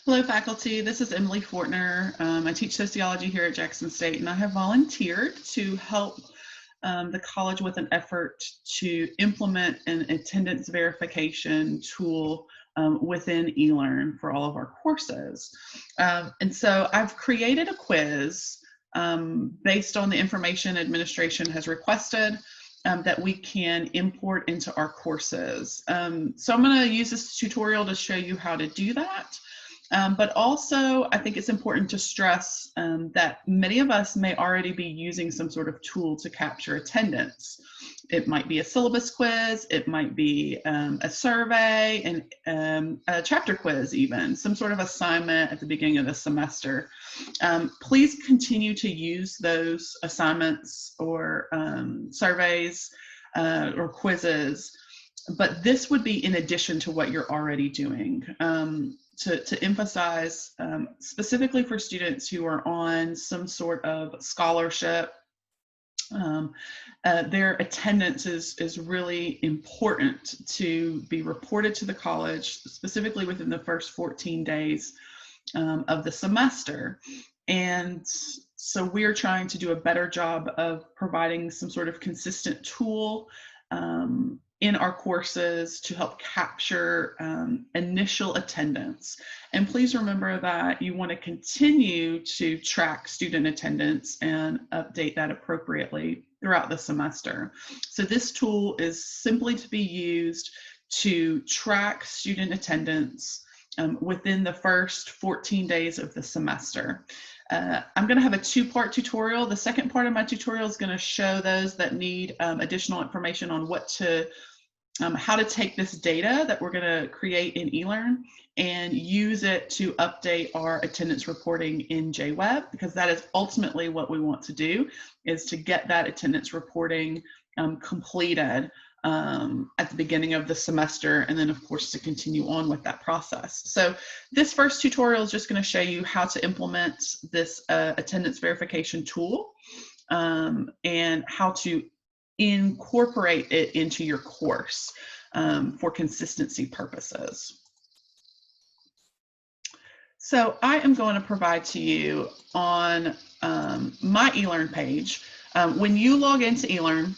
Hello, faculty. This is Emily Fortner. I teach sociology here at Jackson State, and I have volunteered to help the college with an effort to implement an attendance verification tool within eLearn for all of our courses. And so I've created a quiz based on the information administration has requested that we can import into our courses. So I'm going to use this tutorial to show you how to do that. But also, I think it's important to stress that many of us may already be using some sort of tool to capture attendance. It might be a syllabus quiz, it might be a survey, and a chapter quiz even, some sort of assignment at the beginning of the semester. Please continue to use those assignments or surveys or quizzes, but this would be in addition to what you're already doing. To emphasize specifically for students who are on some sort of scholarship, their attendance is really important to be reported to the college, specifically within the first 14 days of the semester. And so we're trying to do a better job of providing some sort of consistent tool in our courses to help capture initial attendance. And please remember that you want to continue to track student attendance and update that appropriately throughout the semester. So this tool is simply to be used to track student attendance within the first 14 days of the semester. I'm going to have a two-part tutorial. The second part of my tutorial is going to show those that need additional information on how to take this data that we're going to create in eLearn and use it to update our attendance reporting in JWeb, because that is ultimately what we want to do, is to get that attendance reporting completed at the beginning of the semester, and then of course to continue on with that process. So this first tutorial is just going to show you how to implement this attendance verification tool and how to incorporate it into your course for consistency purposes. So I am going to provide to you on my eLearn page. When you log into eLearn,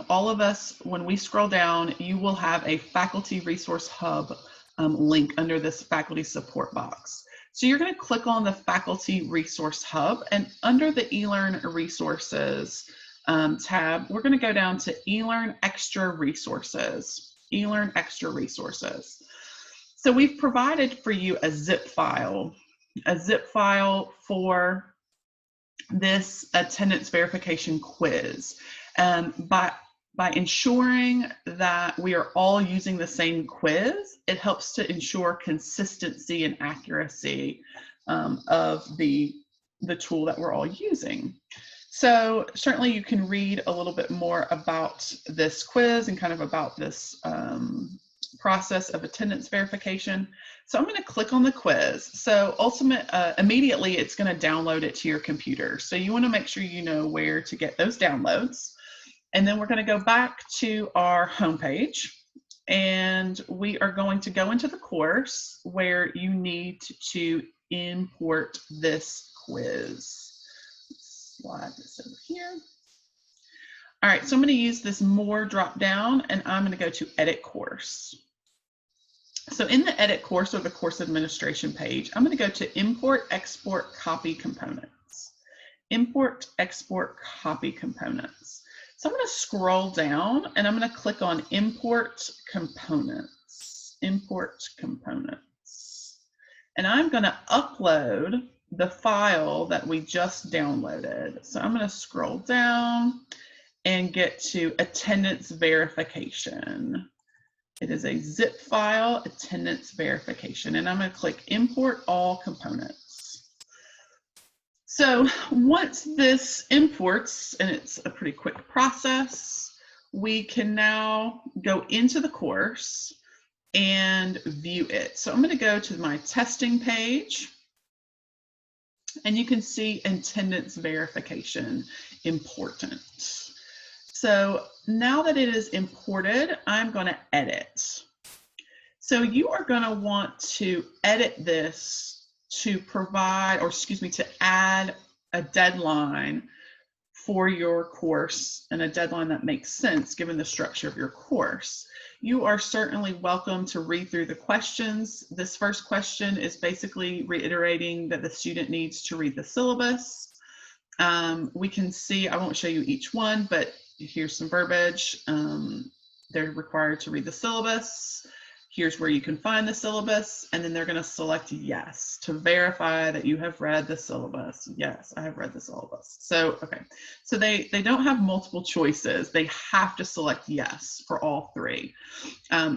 all of us, when we scroll down, you will have a Faculty Resource Hub link under this faculty support box. So you're going to click on the Faculty Resource Hub, and under the eLearn Resources tab, we're going to go down to eLearn Extra Resources. eLearn Extra Resources. So we've provided for you a zip file for this attendance verification quiz. By ensuring that we are all using the same quiz, it helps to ensure consistency and accuracy of the tool that we're all using. So certainly you can read a little bit more about this quiz and kind of about this process of attendance verification. So I'm going to click on the quiz. So immediately it's going to download it to your computer. So you want to make sure you know where to get those downloads. And then we're going to go back to our homepage, and we are going to go into the course where you need to import this quiz. Slide this over here. All right, so I'm going to use this More drop down, and I'm going to go to Edit Course. So in the Edit Course, or the Course Administration page, I'm going to go to Import, Export, Copy Components. Import, Export, Copy Components. So I'm going to scroll down, and I'm going to click on Import Components. Import Components. And I'm going to upload the file that we just downloaded. So I'm going to scroll down and get to attendance verification. It is a zip file, attendance verification, and I'm going to click Import All Components. So once this imports, and it's a pretty quick process, we can now go into the course and view it. So I'm going to go to my testing page, and you can see attendance verification important. So now that it is imported, I'm going to edit. So you are going to want to edit this to provide, or excuse me, to add a deadline for your course, and a deadline that makes sense given the structure of your course. You are certainly welcome to read through the questions. This first question is basically reiterating that the student needs to read the syllabus. We can see, I won't show you each one, but here's some verbiage. They're required to read the syllabus. Here's where you can find the syllabus, and then they're going to select yes to verify that you have read the syllabus. Yes, I have read the syllabus. So, okay, so they don't have multiple choices. They have to select yes for all three.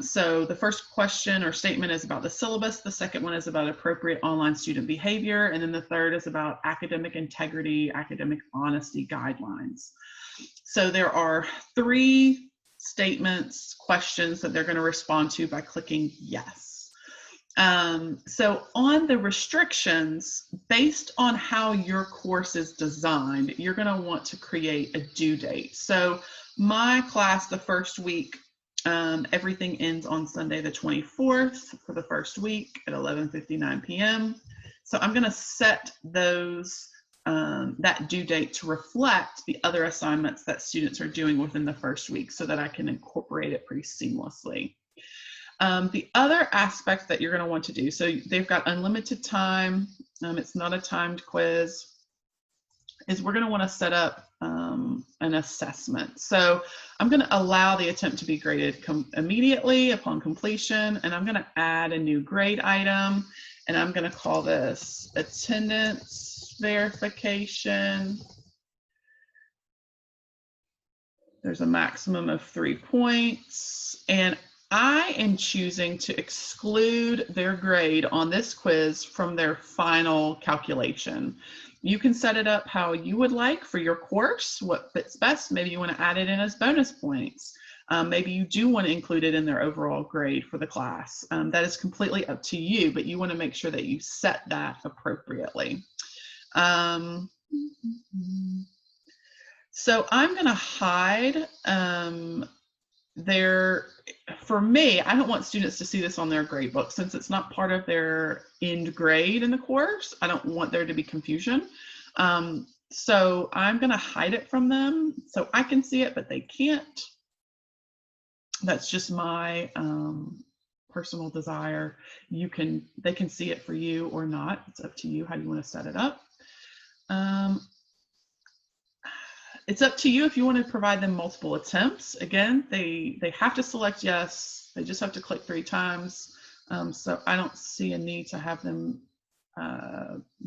So the first question or statement is about the syllabus. The second one is about appropriate online student behavior. And then the third is about academic integrity, academic honesty guidelines. So there are three statements, questions that they're going to respond to by clicking yes. So on the restrictions, based on how your course is designed, you're going to want to create a due date. So my class, the first week, everything ends on Sunday the 24th for the first week at 11:59 p.m. So I'm going to set those that due date to reflect the other assignments that students are doing within the first week so that I can incorporate it pretty seamlessly. The other aspect that you're going to want to do, so they've got unlimited time, it's not a timed quiz, is we're going to want to set up an assessment. So I'm going to allow the attempt to be graded immediately upon completion, and I'm going to add a new grade item, and I'm going to call this attendance verification. There's a maximum of 3 points, and I am choosing to exclude their grade on this quiz from their final calculation. You can set it up how you would like for your course, what fits best. Maybe you want to add it in as bonus points. Maybe you do want to include it in their overall grade for the class. That is completely up to you, but you want to make sure that you set that appropriately. So I'm going to hide for me, I don't want students to see this on their grade book since it's not part of their end grade in the course. I don't want there to be confusion. So I'm going to hide it from them so I can see it, but they can't. That's just my personal desire. They can see it for you or not. It's up to you how you want to set it up. It's up to you if you want to provide them multiple attempts. Again, they have to select yes. They just have to click 3 times. So I don't see a need to have them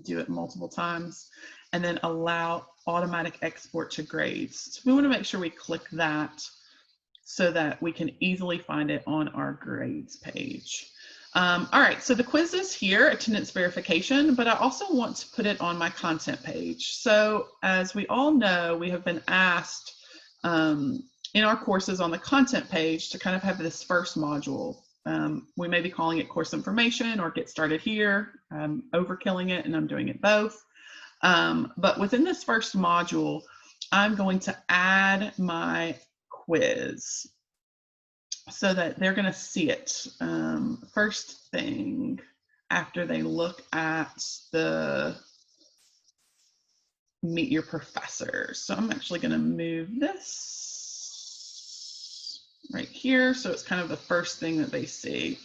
do it multiple times, and then allow automatic export to grades. So we want to make sure we click that so that we can easily find it on our grades page. All right, so the quiz is here, attendance verification, but I also want to put it on my content page. So as we all know, we have been asked in our courses on the content page to kind of have this first module. We may be calling it course information or get started here. I'm overkilling it and I'm doing it both. But within this first module, I'm going to add my quiz so that they're going to see it first thing after they look at the Meet Your Professor. So I'm actually going to move this right here. So it's kind of the first thing that they see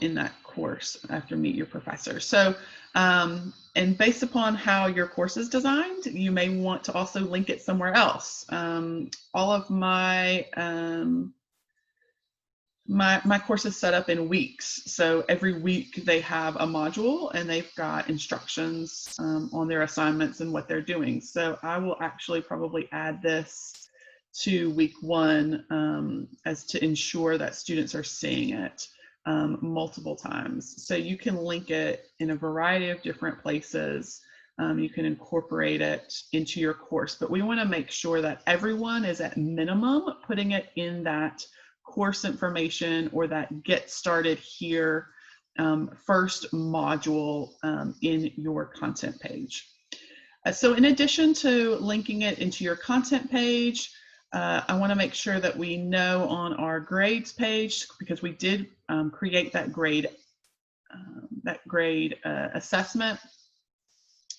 in that course after Meet Your Professor. So, and based upon how your course is designed, you may want to also link it somewhere else. All of my my course is set up in weeks. So every week they have a module and they've got instructions on their assignments and what they're doing. So I will actually probably add this to week 1 as to ensure that students are seeing it multiple times. So you can link it in a variety of different places. You can incorporate it into your course, but we want to make sure that everyone is at minimum putting it in that course information or that get started here first module in your content page. So in addition to linking it into your content page, I want to make sure that we know on our grades page, because we did create that grade that grade assessment,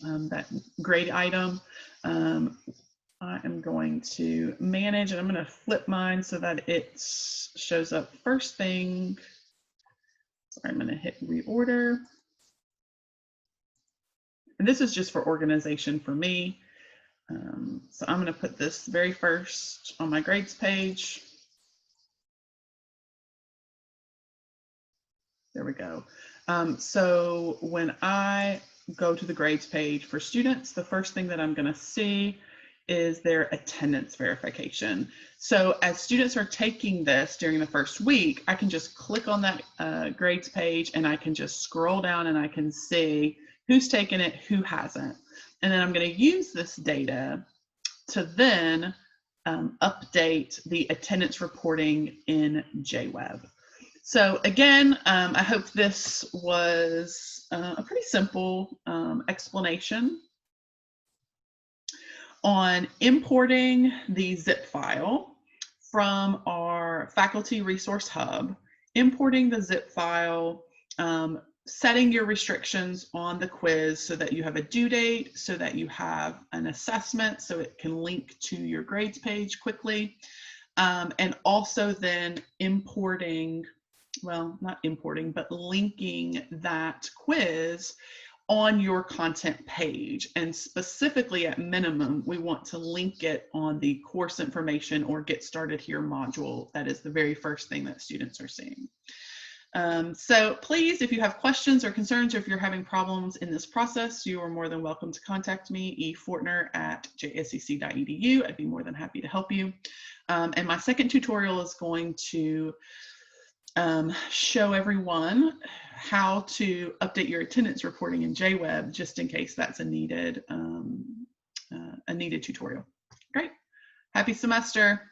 that grade item. I am going to manage, and I'm going to flip mine so that it shows up first thing. Sorry, I'm going to hit reorder. And this is just for organization for me. So I'm going to put this very first on my grades page. There we go. So when I go to the grades page for students, the first thing that I'm going to see is their attendance verification. So as students are taking this during the first week, I can just click on that grades page and I can just scroll down and I can see who's taken it, who hasn't. And then I'm going to use this data to then update the attendance reporting in JWeb. So again, I hope this was a pretty simple explanation on importing the zip file from our faculty resource hub, importing the zip file, setting your restrictions on the quiz so that you have a due date, so that you have an assessment so it can link to your grades page quickly, and also then importing, well, not importing, but linking that quiz on your content page. And specifically at minimum, we want to link it on the course information or get started here module. That is the very first thing that students are seeing. So please, if you have questions or concerns, or if you're having problems in this process, you are more than welcome to contact me, efortner@jscc.edu. I'd be more than happy to help you. And my second tutorial is going to show everyone how to update your attendance reporting in JWeb, just in case that's a needed tutorial. Great. Happy semester.